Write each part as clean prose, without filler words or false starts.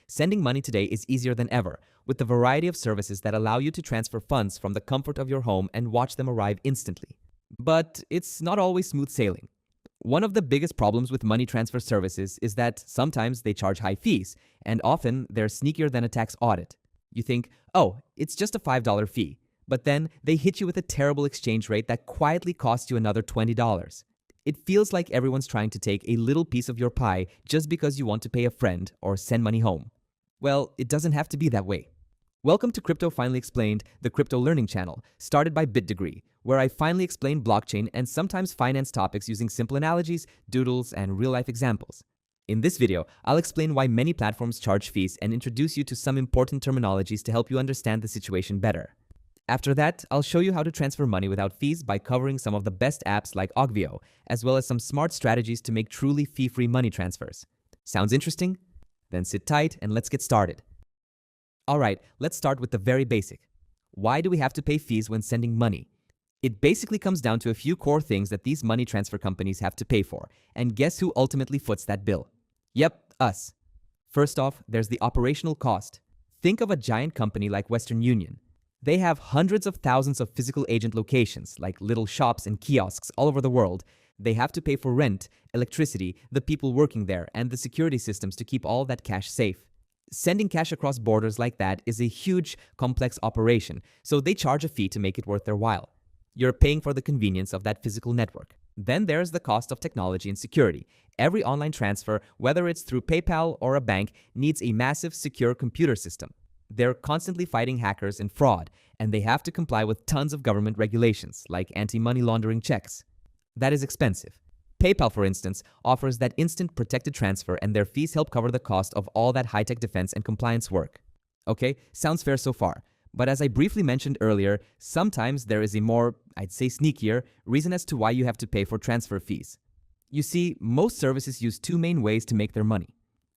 Sending money today is easier than ever, with the variety of services that allow you to transfer funds from the comfort of your home and watch them arrive instantly. But it's not always smooth sailing. One of the biggest problems with money transfer services is that sometimes they charge high fees, and often they're sneakier than a tax audit. You think, oh, it's just a $5 fee, but then they hit you with a terrible exchange rate that quietly costs you another $20. It feels like everyone's trying to take a little piece of your pie just because you want to pay a friend or send money home. Well, it doesn't have to be that way. Welcome to Crypto Finally Explained, the crypto learning channel, started by BitDegree, where I finally explain blockchain and sometimes finance topics using simple analogies, doodles, and real-life examples. In this video, I'll explain why many platforms charge fees and introduce you to some important terminologies to help you understand the situation better. After that, I'll show you how to transfer money without fees by covering some of the best apps like Ogvio, as well as some smart strategies to make truly fee-free money transfers. Sounds interesting? Then sit tight and let's get started. Alright, let's start with the very basic. Why do we have to pay fees when sending money? It basically comes down to a few core things that these money transfer companies have to pay for, and guess who ultimately foots that bill? Yep, us. First off, there's the operational cost. Think of a giant company like Western Union. They have hundreds of thousands of physical agent locations, like little shops and kiosks all over the world. They have to pay for rent, electricity, the people working there, and the security systems to keep all that cash safe. Sending cash across borders like that is a huge, complex operation, so they charge a fee to make it worth their while. You're paying for the convenience of that physical network. Then there's the cost of technology and security. Every online transfer, whether it's through PayPal or a bank, needs a massive, secure computer system. They're constantly fighting hackers and fraud, and they have to comply with tons of government regulations, like anti-money laundering checks. That is expensive. PayPal, for instance, offers that instant protected transfer, and their fees help cover the cost of all that high-tech defense and compliance work. Okay, sounds fair so far. But as I briefly mentioned earlier, sometimes there is a more, I'd say sneakier, reason as to why you have to pay for transfer fees. You see, most services use two main ways to make their money.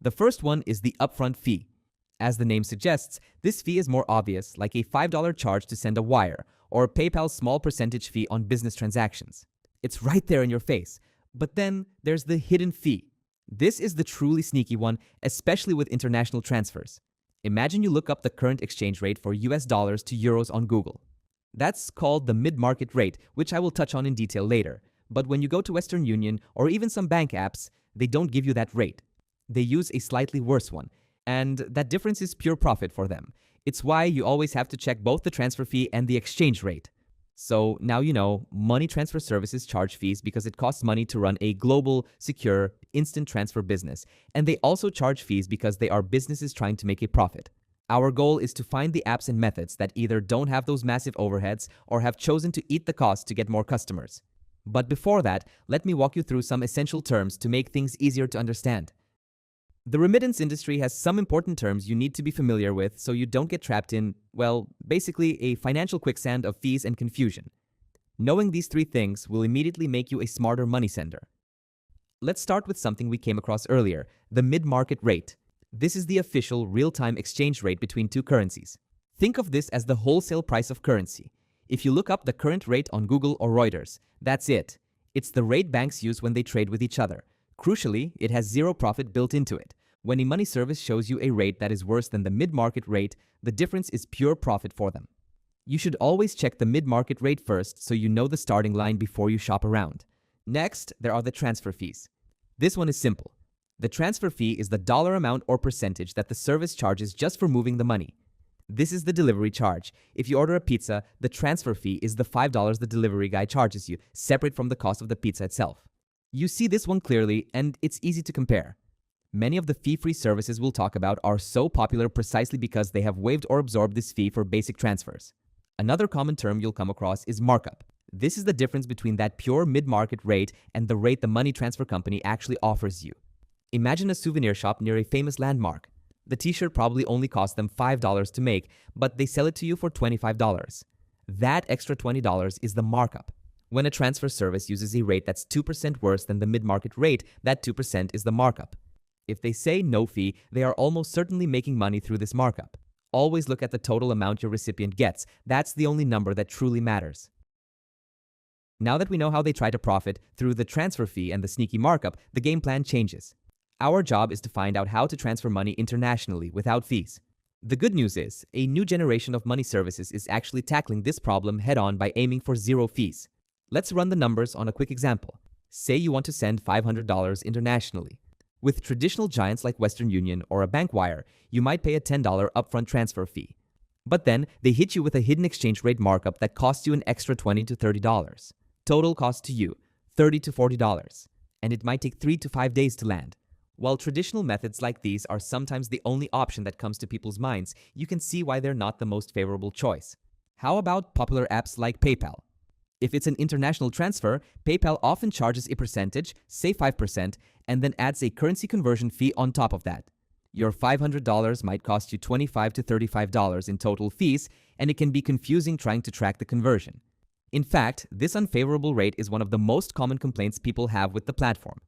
The first one is the upfront fee. As the name suggests, this fee is more obvious, like a $5 charge to send a wire, or PayPal's small percentage fee on business transactions. It's right there in your face. But then there's the hidden fee. This is the truly sneaky one, especially with international transfers. Imagine you look up the current exchange rate for US dollars to euros on Google. That's called the mid-market rate, which I will touch on in detail later. But when you go to Western Union or even some bank apps, they don't give you that rate. They use a slightly worse one, and that difference is pure profit for them. It's why you always have to check both the transfer fee and the exchange rate. So now you know, money transfer services charge fees because it costs money to run a global, secure, instant transfer business. And they also charge fees because they are businesses trying to make a profit. Our goal is to find the apps and methods that either don't have those massive overheads or have chosen to eat the cost to get more customers. But before that, let me walk you through some essential terms to make things easier to understand. The remittance industry has some important terms you need to be familiar with so you don't get trapped in, well, basically a financial quicksand of fees and confusion. Knowing these three things will immediately make you a smarter money sender. Let's start with something we came across earlier, the mid-market rate. This is the official real-time exchange rate between two currencies. Think of this as the wholesale price of currency. If you look up the current rate on Google or Reuters, that's it. It's the rate banks use when they trade with each other. Crucially, it has zero profit built into it. When a money service shows you a rate that is worse than the mid-market rate, the difference is pure profit for them. You should always check the mid-market rate first so you know the starting line before you shop around. Next, there are the transfer fees. This one is simple. The transfer fee is the dollar amount or percentage that the service charges just for moving the money. This is the delivery charge. If you order a pizza, the transfer fee is the $5 the delivery guy charges you, separate from the cost of the pizza itself. You see this one clearly, and it's easy to compare. Many of the fee-free services we'll talk about are so popular precisely because they have waived or absorbed this fee for basic transfers. Another common term you'll come across is markup. This is the difference between that pure mid-market rate and the rate the money transfer company actually offers you. Imagine a souvenir shop near a famous landmark. The t-shirt probably only cost them $5 to make, but they sell it to you for $25. That extra $20 is the markup. When a transfer service uses a rate that's 2% worse than the mid-market rate, that 2% is the markup. If they say no fee, they are almost certainly making money through this markup. Always look at the total amount your recipient gets. That's the only number that truly matters. Now that we know how they try to profit through the transfer fee and the sneaky markup, the game plan changes. Our job is to find out how to transfer money internationally without fees. The good news is, a new generation of money services is actually tackling this problem head-on by aiming for zero fees. Let's run the numbers on a quick example. Say you want to send $500 internationally. With traditional giants like Western Union or a bank wire, you might pay a $10 upfront transfer fee. But then, they hit you with a hidden exchange rate markup that costs you an extra $20 to $30. Total cost to you, $30 to $40. And it might take 3 to 5 days to land. While traditional methods like these are sometimes the only option that comes to people's minds, you can see why they're not the most favorable choice. How about popular apps like PayPal? If it's an international transfer, PayPal often charges a percentage, say 5%, and then adds a currency conversion fee on top of that. Your $500 might cost you $25 to $35 in total fees, and it can be confusing trying to track the conversion. In fact, this unfavorable rate is one of the most common complaints people have with the platform.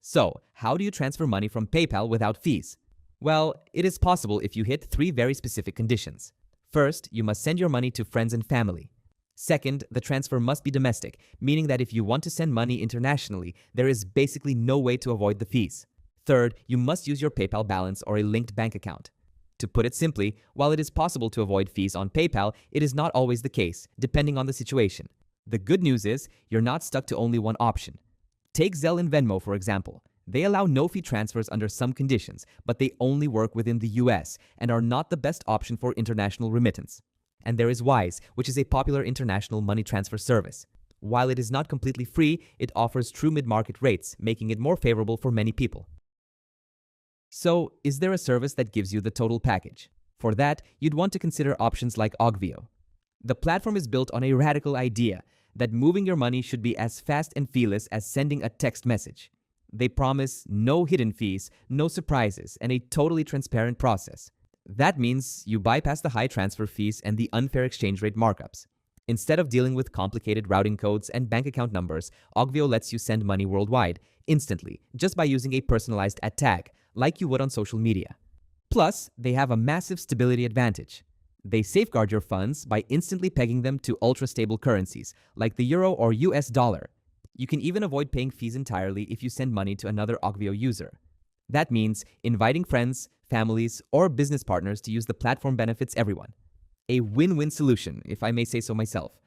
So, how do you transfer money from PayPal without fees? Well, it is possible if you hit 3 very specific conditions. First, you must send your money to friends and family. Second, the transfer must be domestic, meaning that if you want to send money internationally, there is basically no way to avoid the fees. Third, you must use your PayPal balance or a linked bank account. To put it simply, while it is possible to avoid fees on PayPal, it is not always the case, depending on the situation. The good news is, you're not stuck to only one option. Take Zelle and Venmo, for example. They allow no-fee transfers under some conditions, but they only work within the US and are not the best option for international remittance. And there is Wise, which is a popular international money transfer service. While it is not completely free, it offers true mid-market rates, making it more favorable for many people. So, is there a service that gives you the total package? For that, you'd want to consider options like Ogvio. The platform is built on a radical idea that moving your money should be as fast and feeless as sending a text message. They promise no hidden fees, no surprises, and a totally transparent process. That means you bypass the high transfer fees and the unfair exchange rate markups. Instead of dealing with complicated routing codes and bank account numbers, Ogvio lets you send money worldwide, instantly, just by using a personalized @tag, like you would on social media. Plus, they have a massive stability advantage. They safeguard your funds by instantly pegging them to ultra-stable currencies, like the euro or US dollar. You can even avoid paying fees entirely if you send money to another Ogvio user. That means inviting friends, families, or business partners to use the platform benefits everyone. A win-win solution, if I may say so myself.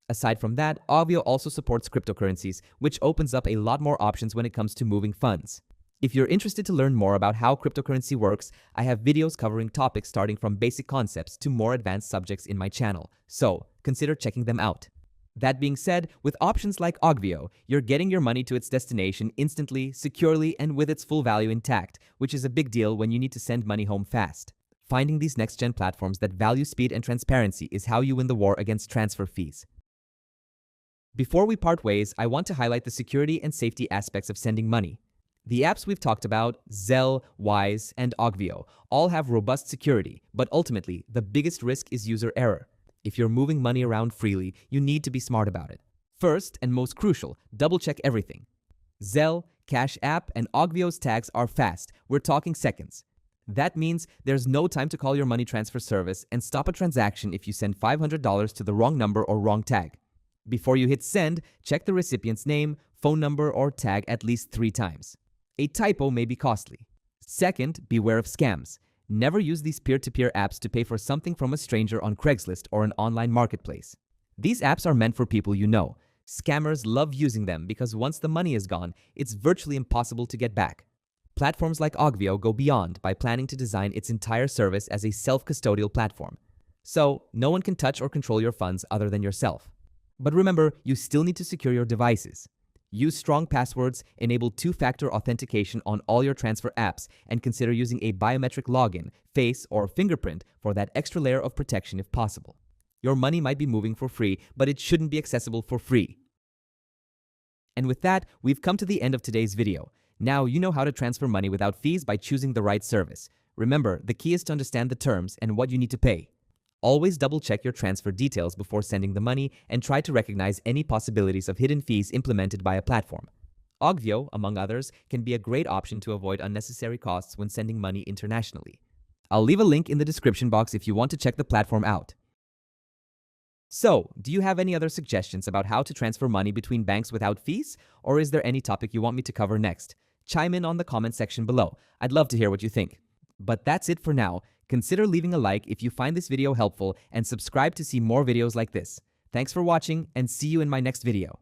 Aside from that, Ogvio also supports cryptocurrencies, which opens up a lot more options when it comes to moving funds. If you're interested to learn more about how cryptocurrency works, I have videos covering topics starting from basic concepts to more advanced subjects in my channel, so consider checking them out. That being said, with options like Ogvio, you're getting your money to its destination instantly, securely, and with its full value intact, which is a big deal when you need to send money home fast. Finding these next-gen platforms that value speed and transparency is how you win the war against transfer fees. Before we part ways, I want to highlight the security and safety aspects of sending money. The apps we've talked about, Zelle, Wise, and Ogvio, all have robust security, but ultimately, the biggest risk is user error. If you're moving money around freely, you need to be smart about it. First, and most crucial, double-check everything. Zelle, Cash App, and Ogvio's tags are fast. We're talking seconds. That means there's no time to call your money transfer service and stop a transaction if you send $500 to the wrong number or wrong tag. Before you hit send, check the recipient's name, phone number, or tag at least 3 times. A typo may be costly. Second, beware of scams. Never use these peer-to-peer apps to pay for something from a stranger on Craigslist or an online marketplace. These apps are meant for people you know. Scammers love using them because once the money is gone, it's virtually impossible to get back. Platforms like Ogvio go beyond by planning to design its entire service as a self-custodial platform. So, no one can touch or control your funds other than yourself. But remember, you still need to secure your devices. Use strong passwords, enable 2-factor authentication on all your transfer apps, and consider using a biometric login, face, or fingerprint for that extra layer of protection if possible. Your money might be moving for free, but it shouldn't be accessible for free. And with that, we've come to the end of today's video. Now you know how to transfer money without fees by choosing the right service. Remember, the key is to understand the terms and what you need to pay. Always double-check your transfer details before sending the money and try to recognize any possibilities of hidden fees implemented by a platform. Ogvio, among others, can be a great option to avoid unnecessary costs when sending money internationally. I'll leave a link in the description box if you want to check the platform out. So, do you have any other suggestions about how to transfer money between banks without fees? Or is there any topic you want me to cover next? chime in on the comment section below. I'd love to hear what you think. But that's it for now. Consider leaving a like if you find this video helpful and subscribe to see more videos like this. Thanks for watching and see you in my next video.